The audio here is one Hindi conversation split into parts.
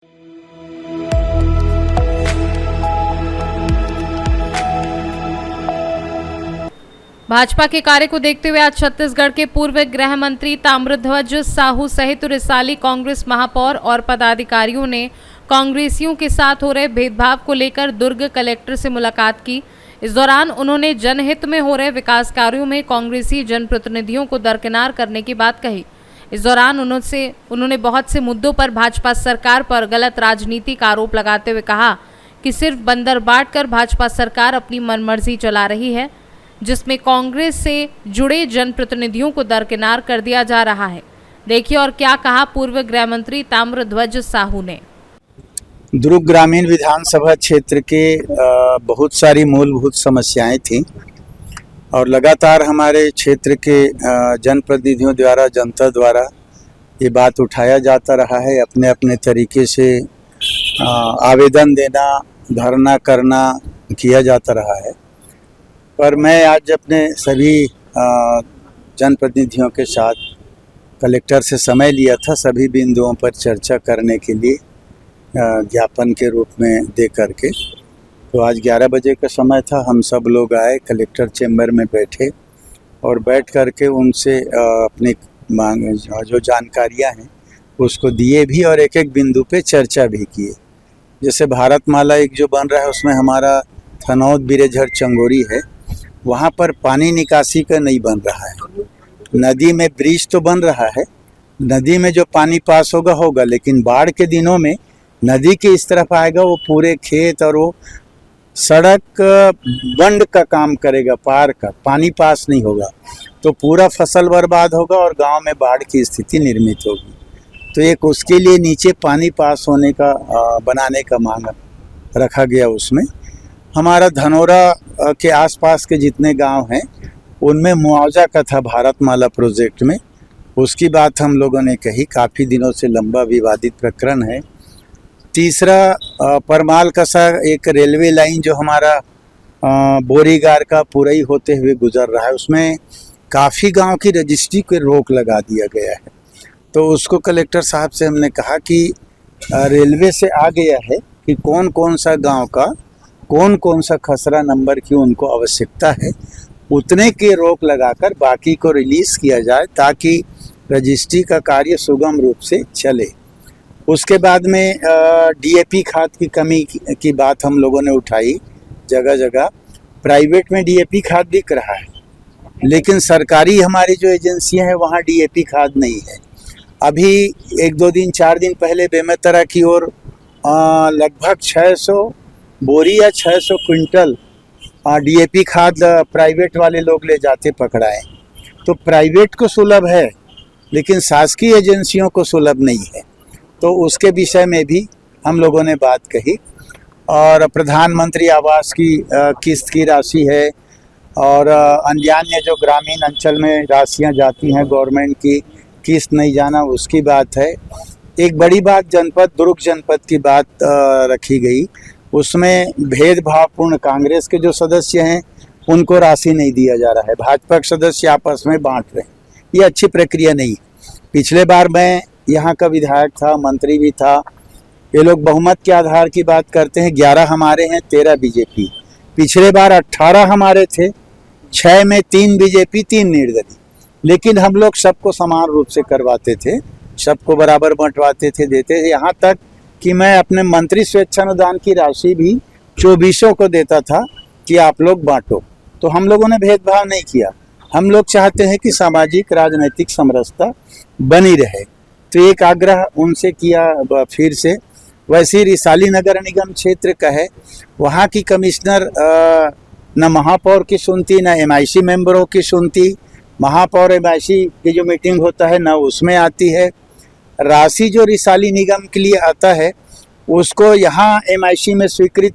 भाजपा के कार्य को देखते हुए आज छत्तीसगढ़ के पूर्व गृह मंत्री ताम्रध्वज साहू सहित रिसाली कांग्रेस महापौर और पदाधिकारियों ने कांग्रेसियों के साथ हो रहे भेदभाव को लेकर दुर्ग कलेक्टर से मुलाकात की। इस दौरान उन्होंने जनहित में हो रहे विकास कार्यों में कांग्रेसी जनप्रतिनिधियों को दरकिनार करने की बात कही। इस दौरान उन्होंने बहुत से मुद्दों पर भाजपा सरकार पर गलत राजनीति का आरोप लगाते हुए कहा कि सिर्फ बंदर बांट कर भाजपा सरकार अपनी मनमर्जी चला रही है, जिसमें कांग्रेस से जुड़े जनप्रतिनिधियों को दरकिनार कर दिया जा रहा है। देखिए और क्या कहा पूर्व गृह मंत्री ताम्रध्वज साहू ने। दुर्ग ग्रामीण विधानसभा क्षेत्र के बहुत सारी मूलभूत समस्याएं थीं और लगातार हमारे क्षेत्र के जनप्रतिनिधियों द्वारा, जनता द्वारा ये बात उठाया जाता रहा है। अपने अपने तरीके से आवेदन देना, धरना करना किया जाता रहा है। पर मैं आज अपने सभी जनप्रतिनिधियों के साथ कलेक्टर से समय लिया था, सभी बिंदुओं पर चर्चा करने के लिए ज्ञापन के रूप में दे करके। तो आज 11 बजे का समय था, हम सब लोग आए, कलेक्टर चेम्बर में बैठे और बैठ करके उनसे अपनी मांग जो जानकारियां हैं उसको दिए भी और एक एक बिंदु पे चर्चा भी किए। जैसे भारतमाला एक जो बन रहा है उसमें हमारा थनौद बिरेझर चंगोरी है, वहाँ पर पानी निकासी का नहीं बन रहा है। नदी में ब्रिज तो बन रहा है, नदी में जो पानी पास होगा, लेकिन बाढ़ के दिनों में नदी के इस तरफ आएगा वो पूरे खेत और वो सड़क बंद का काम करेगा, पार का पानी पास नहीं होगा तो पूरा फसल बर्बाद होगा और गांव में बाढ़ की स्थिति निर्मित होगी। तो एक उसके लिए नीचे पानी पास होने का बनाने का मांग रखा गया। उसमें हमारा धनौरा के आसपास के जितने गांव हैं उनमें मुआवजा का था भारतमाला प्रोजेक्ट में, उसकी बात हम लोगों ने कही। काफ़ी दिनों से लंबा विवादित प्रकरण है। तीसरा परमाल कसा एक रेलवे लाइन जो हमारा बोरीगार का पुरई होते हुए गुजर रहा है, उसमें काफ़ी गांव की रजिस्ट्री को रोक लगा दिया गया है। तो उसको कलेक्टर साहब से हमने कहा कि रेलवे से आ गया है कि कौन कौन सा गांव का कौन कौन सा खसरा नंबर की उनको आवश्यकता है, उतने के रोक लगाकर बाकी को रिलीज़ किया जाए ताकि रजिस्ट्री का कार्य सुगम रूप से चले। उसके बाद में डीएपी खाद की कमी की बात हम लोगों ने उठाई। जगह जगह प्राइवेट में डीएपी खाद बिक रहा है, लेकिन सरकारी हमारी जो एजेंसियां हैं वहाँ डीएपी खाद नहीं है। अभी 1-2 दिन 4 दिन पहले बेमेतरा की ओर लगभग 600 बोरी या 600 क्विंटल डीएपी खाद प्राइवेट वाले लोग ले जाते पकड़ाए। तो प्राइवेट को सुलभ है लेकिन शासकीय एजेंसियों को सुलभ नहीं है। तो उसके विषय में भी हम लोगों ने बात कही। और प्रधानमंत्री आवास की किस्त की राशि है और अन्य जो ग्रामीण अंचल में राशियां जाती हैं गवर्नमेंट की किस्त नहीं जाना, उसकी बात है। एक बड़ी बात दुर्ग जनपद की बात रखी गई, उसमें भेदभावपूर्ण कांग्रेस के जो सदस्य हैं उनको राशि नहीं दिया जा रहा है, भाजपा के सदस्य आपस में बांट रहे हैं। ये अच्छी प्रक्रिया नहीं। पिछले बार मैं यहाँ का विधायक था, मंत्री भी था, ये लोग बहुमत के आधार की बात करते हैं। 11 हमारे हैं, 13 बीजेपी। पिछले बार 18 हमारे थे, 6 में 3 बीजेपी 3 निर्दलीय। लेकिन हम लोग सबको समान रूप से करवाते थे, सबको बराबर बंटवाते थे, देते थे। यहाँ तक कि मैं अपने मंत्री स्वेच्छानुदान की राशि भी 24 को देता था कि आप लोग बांटो। तो हम लोगों ने भेदभाव नहीं किया। हम लोग चाहते हैं कि सामाजिक राजनीतिक समरसता बनी रहे। तो एक आग्रह उनसे किया फिर से। वैसे रिसाली नगर निगम क्षेत्र का है, वहाँ की कमिश्नर न महापौर की सुनती, न एमआईसी मेंबरों की सुनती। महापौर एमआईसी की जो मीटिंग होता है न उसमें आती है। राशि जो रिसाली निगम के लिए आता है उसको यहाँ एमआईसी में स्वीकृत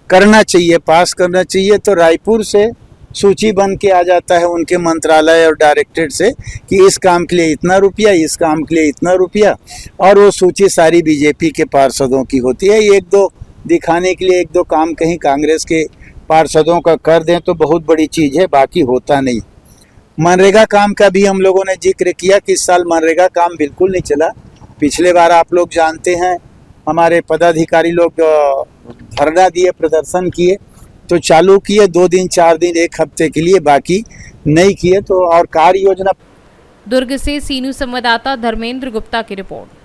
करना चाहिए, पास करना चाहिए। तो रायपुर से सूची बन के आ जाता है उनके मंत्रालय और डायरेक्टरेट से कि इस काम के लिए इतना रुपया, इस काम के लिए इतना रुपया, और वो सूची सारी बीजेपी के पार्षदों की होती है। 1-2 दिखाने के लिए 1-2 काम कहीं कांग्रेस के पार्षदों का कर दें तो बहुत बड़ी चीज़ है, बाकी होता नहीं। मनरेगा काम का भी हम लोगों ने जिक्र किया कि इस साल मनरेगा काम बिल्कुल नहीं चला। पिछले बार आप लोग जानते हैं हमारे पदाधिकारी लोग धरना दिए, प्रदर्शन किए, तो चालू किए 2 दिन 4 दिन 1 हफ्ते के लिए, बाकी नहीं किए तो और कार्य योजना। दुर्ग से सीनू संवाददाता धर्मेंद्र गुप्ता की रिपोर्ट।